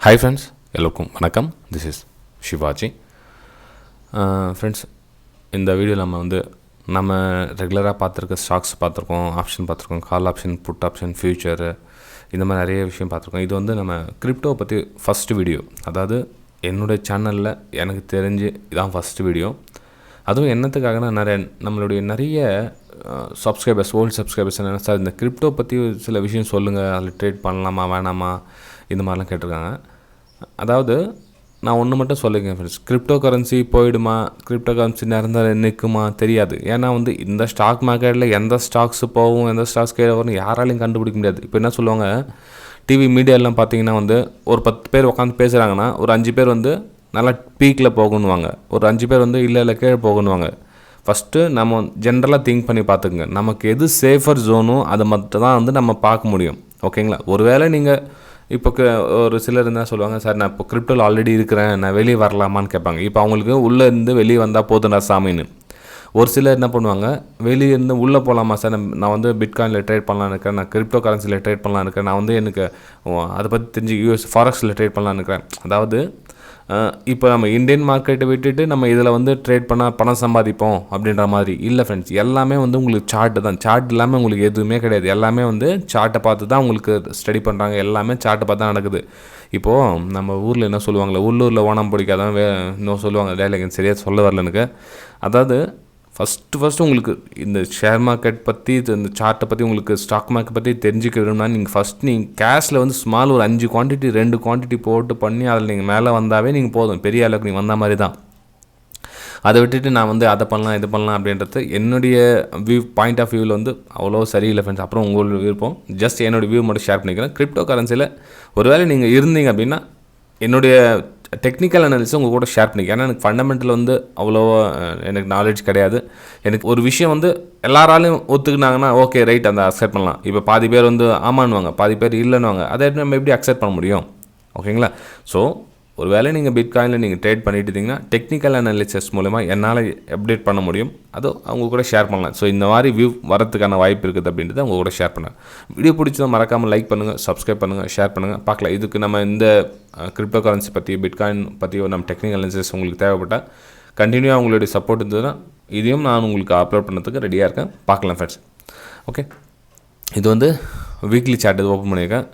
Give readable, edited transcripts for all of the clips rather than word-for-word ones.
Hi friends, எல்லோருக்கும் வணக்கம். This is Shivaji. Friends, இந்த வீடியோ நம்ம ரெகுலராக பார்த்துருக்க ஸ்டாக்ஸ் பார்த்துருக்கோம், ஆப்ஷன் பார்த்துருக்கோம், call option, put option, future, இந்த மாதிரி நிறைய விஷயம் பார்த்துருக்கோம். இது நம்ம கிரிப்டோ பற்றி ஃபஸ்ட்டு வீடியோ. அதாவது என்னுடைய சேனலில் எனக்கு தெரிஞ்சு இதான் ஃபஸ்ட்டு வீடியோ. அதுவும் என்னத்துக்காகனா நம்மளுடைய நிறைய சப்ஸ்கிரைபர்ஸ், ஓல்டு சப்ஸ்கிரைபர்ஸ் என்ன சார் இந்த கிரிப்டோ பற்றி சில விஷயம் சொல்லுங்கள், அதில் ட்ரேட் பண்ணலாமா வேணாமா இந்த மாதிரிலாம் கேட்டிருக்காங்க. அதாவது நான் ஒன்று மட்டும் சொல்லியிருக்கேன் ஃப்ரெண்ட்ஸ், கிரிப்டோ கரன்சி போயிடுமா, கிரிப்டோ கரன்சி நிரந்தரம் நிற்குமா தெரியாது. ஏன்னா இந்த ஸ்டாக் மார்க்கெட்டில் எந்த ஸ்டாக்ஸ் போகும், எந்த ஸ்டாக்ஸ் கீழே வரும் யாராலையும் கண்டுபிடிக்க முடியாது. இப்போ என்ன சொல்லுவாங்க, டிவி மீடியாலாம் பார்த்தீங்கன்னா ஒரு 10 பேர் உட்காந்து பேசுகிறாங்கன்னா ஒரு 5 பேர் நல்லா பீக்கில் போகணுவாங்க, ஒரு 5 பேர் இல்லை கீழே போகணுவாங்க. ஃபஸ்ட்டு நம்ம ஜென்ரலாக திங்க் பண்ணி பார்த்துக்குங்க, நமக்கு எது சேஃபர் ஜோனோ அதை மட்டும் தான் நம்ம பார்க்க முடியும். ஓகேங்களா? ஒருவேளை நீங்கள் இப்போ ஒரு சிலர் என்ன சொல்லுவாங்க, சார் நான் இப்போ கிரிப்டோவில் ஆல்ரெடி இருக்கிறேன், நான் வெளியே வரலாமான்னு கேட்பாங்க. இப்போ அவங்களுக்கு உள்ளே இருந்து வெளியே வந்தால் போதும் நான் சாமின்னு. ஒரு சிலர் என்ன பண்ணுவாங்க, வெளியே இருந்து உள்ளே போகலாமா சார், நான் பிட்காயினில் ட்ரேட் பண்ணலான்னு இருக்கேன், நான் கிரிப்டோ கரன்சியில் ட்ரேட் பண்ணலான்னு இருக்கேன், நான் எனக்கு அதை பற்றி தெரிஞ்சு யூஎஸ் ஃபாரெக்ஸில் ட்ரேட் பண்ணலான்னு இருக்கிறேன். அதாவது இப்போ நம்ம இந்தியன் மார்க்கெட்டை விட்டுட்டு நம்ம இதில் ட்ரேட் பண்ணால் பணம் சம்பாதிப்போம் அப்படின்ற மாதிரி இல்லை ஃப்ரெண்ட்ஸ். எல்லாமே உங்களுக்கு சார்ட்டு தான். சார்ட் இல்லாமல் உங்களுக்கு எதுவுமே கிடையாது. எல்லாமே சார்ட்டை பார்த்து தான் உங்களுக்கு ஸ்டடி பண்ணுறாங்க. எல்லாமே சார்ட்டை பார்த்து தான் நடக்குது. இப்போது நம்ம ஊரில் என்ன சொல்லுவாங்களே, உள்ளூரில் ஓணம் பிடிக்காதான் இன்னும் சொல்லுவாங்க, டைலாக் சரியாக சொல்ல வரல எனக்கு. அதாவது ஃபஸ்ட்டு உங்களுக்கு இந்த ஷேர் மார்க்கெட் பற்றி, இந்த சார்ட்டை பற்றி, உங்களுக்கு ஸ்டாக் மார்க்கெட் பற்றி தெரிஞ்சுக்கணும்னா நீங்கள் கேஷில் ஸ்மால் ஒரு 5 குவான்டிட்டி 2 குவான்டிட்டி போட்டு பண்ணி அதில் நீங்கள் மேலே வந்தாவே நீங்கள் போதும், பெரிய அளவுக்கு நீங்கள் வந்த மாதிரி தான். அதை விட்டுட்டு நான் அதை பண்ணலாம் இது பண்ணலாம் அப்படின்றது என்னுடைய பாயிண்ட் ஆஃப் வியூவில் அவ்வளோ சரியில்லை ஃப்ரெண்ட்ஸ். அப்புறம் உங்களோட விருப்பம். ஜஸ்ட் என்னோடய வியூ மட்டும் ஷேர் பண்ணிக்கிறேன். கிரிப்டோ கரன்சியில் ஒருவேளை நீங்கள் இருந்தீங்க அப்படின்னா என்னுடைய டெக்னிக்கல் அனாலிசிஸ் உங்கள் கூட ஷேர் பண்ணிக்க. ஏன்னா எனக்கு ஃபண்டமெண்டல் அவ்வளோ எனக்கு நாலேஜ் கிடையாது. எனக்கு ஒரு விஷயம் எல்லாராலையும் ஒத்துக்கினாங்கன்னா ஓகே ரைட், அந்த அக்செப்ட் பண்ணலாம். இப்போ பாதி பேர் ஆமான்னுவாங்க, பாதி பேர் இல்லைன்னுவாங்க. அதை நம்ம எப்படி அக்செப்ட் பண்ண முடியும்? ஓகேங்களா? ஸோ ஒரு வேளை நீங்கள் பிட்காயினில் நீங்கள் ட்ரேட் பண்ணிட்டு இருந்தீங்கன்னா டெக்னிக்கல் அனாலிசிஸ் மூலமாக என்னால் அப்டேட் பண்ண முடியும், அதோ அவங்க கூட ஷேர் பண்ணலாம். ஸோ இந்த மாதிரி வியூ வரதுக்கான வாய்ப்பு இருக்குது அப்படின்றத அவங்க கூட ஷேர் பண்ணேன். வீடியோ பிடிச்சதும் மறக்காமல் லைக் பண்ணுங்கள், சப்ஸ்கிரைப் பண்ணுங்கள், ஷேர் பண்ணுங்கள். பார்க்கலாம், இதுக்கு நம்ம இந்த கிரிப்டோ கரன்சி பற்றி, பிட்காயின் பற்றி நம்ம டெக்னிக்கல் அனாலிசிஸ் உங்களுக்கு தேவைப்பட்டால் கண்டினியூவாக உங்களுடைய சப்போர்ட் இருந்ததுன்னா இதையும் நான் உங்களுக்கு அப்லோட் பண்ணுறதுக்கு ரெடியாக இருக்கேன். பார்க்கலாம் ஃப்ரெண்ட்ஸ். ஓகே, இது வீக்லி சார்ட் இது ஓப்பன் பண்ணியிருக்கேன்.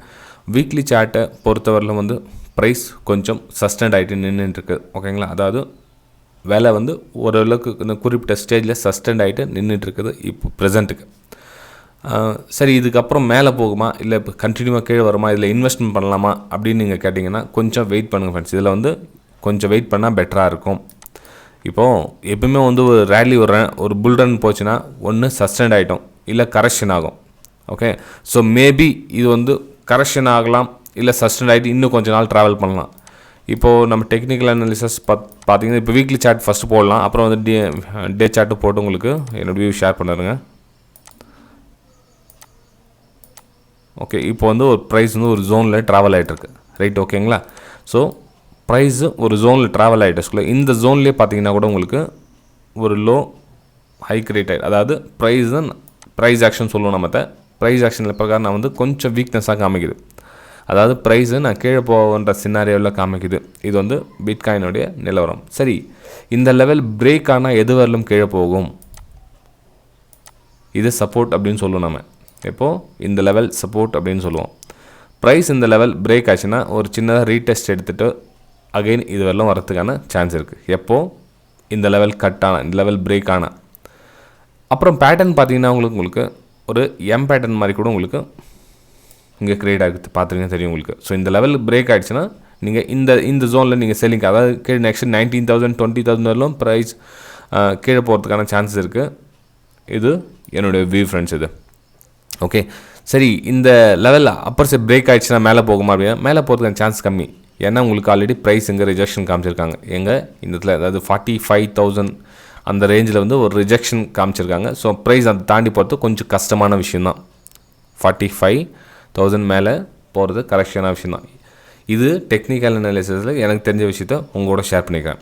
வீக்லி சார்ட்டை பொறுத்தவரையிலும் ப்ரைஸ் கொஞ்சம் சஸ்டெண்ட் ஆகிட்டு நின்றுட்டுருக்கு. ஓகேங்களா? அதாவது விலை ஓரளவுக்கு இந்த குறிப்பிட்ட ஸ்டேஜில் சஸ்டெண்ட் ஆகிட்டு நின்றுட்டுருக்குது இப்போ ப்ரெசண்ட்டுக்கு. சரி, இதுக்கப்புறம் மேலே போகுமா இல்லை இப்போ கண்டினியூவாக கீழே வருமா, இதில் இன்வெஸ்ட்மெண்ட் பண்ணலாமா அப்படின்னு நீங்கள் கேட்டிங்கன்னா கொஞ்சம் வெயிட் பண்ணுங்கள் ஃப்ரெண்ட்ஸ். இதில் கொஞ்சம் வெயிட் பண்ணால் பெட்டராக இருக்கும். இப்போது எப்பவுமே ஒரு ரேலி ஒரு புல் ரன் போச்சுன்னா ஒன்று சஸ்டெண்ட் ஆகிட்டோம், இல்லை கரெக்ஷன் ஆகும். ஓகே, ஸோ மேபி இது கரெக்ஷன் ஆகலாம், இல்லை சஸ்டெண்ட் ஆகிட்டு இன்னும் கொஞ்சம் நாள் ட்ராவல் பண்ணலாம். இப்போது நம்ம டெக்னிக்கல் அனாலிசிஸ் பார்த்தீங்கன்னா இப்போ வீக்லி சார்ட் ஃபஸ்ட்டு போடலாம், அப்புறம் டே சார்ட்டு போட்டு உங்களுக்கு என்னோடய வியூ ஷேர் பண்ணுறேங்க. ஓகே, இப்போ ஒரு ப்ரைஸ் ஒரு ஜோனில் ட்ராவல் ஆகிட்டுருக்கு. ரைட், ஓகேங்களா? ஸோ ப்ரைஸு ஒரு ஜோனில் ட்ராவல் ஆகிட்டு இந்த ஜோன்லேயே பார்த்தீங்கன்னா கூட உங்களுக்கு ஒரு லோ ஹை கிரியேட் ஆகிடும். அதாவது ப்ரைஸ் ஆக்ஷன் சொல்லுவோம். நம்ம ப்ரைஸ் ஆக்ஷனில் பிரகாரம் நான் கொஞ்சம் வீக்னஸாக காமிக்குது. அதாவது ப்ரைஸு நான் கீழே போகின்ற சினாரியோவில் காமிக்குது. இது பிட்காயினுடைய நிலவரம். சரி, இந்த லெவல் பிரேக் ஆனால் எது வரலும் கீழே போகும், இது சப்போர்ட் அப்படின்னு சொல்லுவோம் நம்ம. இப்போது இந்த லெவல் சப்போர்ட் அப்படின்னு சொல்லுவோம். ப்ரைஸ் இந்த லெவல் பிரேக் ஆச்சுன்னா ஒரு சின்னதாக ரீடெஸ்ட் எடுத்துகிட்டு அகெயின் இது வரலும் வரத்துக்கான சான்ஸ் இருக்குது. எப்போது இந்த லெவல் கட் ஆனால், இந்த லெவல் பிரேக் ஆனால். அப்புறம் பேட்டர்ன் பார்த்தீங்கன்னா உங்களுக்கு ஒரு எம் பேட்டர்ன் மாதிரி கூட உங்களுக்கு இங்கே கிரியேட் ஆகுது, பார்த்துருங்க தெரியும் உங்களுக்கு. ஸோ இந்த லெவல் பிரேக் ஆகிடுச்சுன்னா நீங்கள் இந்த ஜோனில் நீங்கள் செல்லிங், அதாவது கீழே நெக்ஸ்ட் 19,000 20,000 வரலும் ப்ரைஸ் கீழே போகிறதுக்கான சான்சஸ் இருக்குது. இது என்னுடைய வியூ ஃப்ரெண்ட்ஸ். இது ஓகே. சரி, இந்த லெவல் அப்பர் சைட் பிரேக் ஆகிடுச்சுன்னா மேலே போகுமா அப்படின்னா மேலே போகிறதுக்கான சான்ஸ் கம்மி. ஏன்னா உங்களுக்கு ஆல்ரெடி ப்ரைஸ் எங்கே ரிஜெக்ஷன் காமிச்சிருக்காங்க, எங்கே இந்த இடத்துல, அதாவது 45,000 அந்த ரேஞ்சில் ஒரு ரிஜெக்ஷன் காமிச்சிருக்காங்க. ஸோ ப்ரைஸ் அதை தாண்டி போகிறது கொஞ்சம் கஷ்டமான விஷயந்தான். 45,000 மேலே போகிறது கரெக்ஷனான விஷயம் தான். இது டெக்னிக்கல் அனாலிசிஸில் எனக்கு தெரிஞ்ச விஷயத்த உங்களோட ஷேர் பண்ணிக்கிறேன்.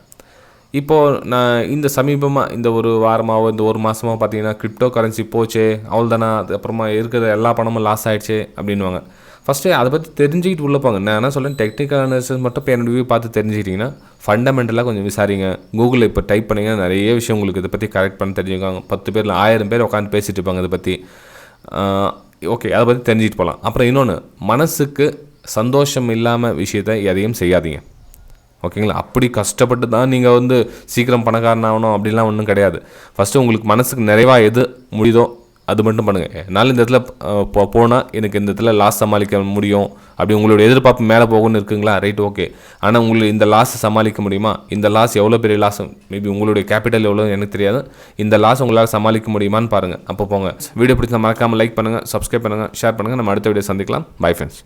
இப்போது நான் இந்த சமீபமாக இந்த ஒரு வாரமாகவோ இந்த ஒரு மாதமாக பார்த்தீங்கன்னா கிரிப்டோ கரன்சி போச்சே அவ்வளோதானா, அதுக்கப்புறமா இருக்கிற எல்லா பணமும் லாஸ் ஆகிடுச்சே அப்படின்வாங்க. ஃபஸ்ட்டு அதை பற்றி தெரிஞ்சுக்கிட்டு உள்ளே போங்க. நான் என்ன சொல்கிறேன், டெக்னிக்கல் அனாலிசிஸ் மட்டும் இப்போ என்னோட வியூ பார்த்து தெரிஞ்சுக்கிட்டிங்கன்னா ஃபண்டமெண்டலாக கொஞ்சம் விசாரிங்க. கூகுளில் இப்போ டைப் பண்ணிங்கன்னா நிறைய விஷயம் உங்களுக்கு இதை பற்றி கரெக்ட் பண்ண தெரிஞ்சுக்காங்க. 10 பேரில் 1000 பேர் உட்காந்து பேசிகிட்டு இருப்பாங்க இதை பற்றி. ஓகே, அதை பற்றி தெரிஞ்சுக்கிட்டு போகலாம். அப்புறம் இன்னொன்று, மனசுக்கு சந்தோஷம் இல்லாமல் விஷயத்தை எதையும் செய்யாதீங்க. ஓகேங்களா? அப்படி கஷ்டப்பட்டு தான் நீங்கள் வந்து சீக்கிரம் பணக்காரன் ஆகணும் அப்படிலாம் ஒன்றும் கிடையாது. ஃபஸ்ட்டு உங்களுக்கு மனசுக்கு நிறைவாக எது முடியுதோ அது மட்டும் பண்ணுங்கள். என்னால் இந்த இடத்துல போனால் எனக்கு இந்த இடத்துல லாஸ் சமாளிக்க முடியும் அப்படி உங்களோட எதிர்பார்ப்பு மேலே போகணும்னு இருக்குங்களா? Right, okay. ஆனால் உங்களுக்கு இந்த லாஸை சமாளிக்க முடியுமா? இந்த லாஸ் எவ்வளோ பெரிய லாஸ், மேபி உங்களுடைய கேபிட்டல் எவ்வளோ எனக்கு தெரியாது, இந்த லாஸ் உங்களால் சமாளிக்க முடியுமான்னு பாருங்கள். அப்போ போங்க. வீடியோ பிடிச்சா மறக்காமல் லைக் பண்ணுங்கள், சப்ஸ்கிரைப் பண்ணுங்கள், ஷேர் பண்ணுங்கள். நம்ம அடுத்த வீடியோ சந்திக்கலாம். Bye friends.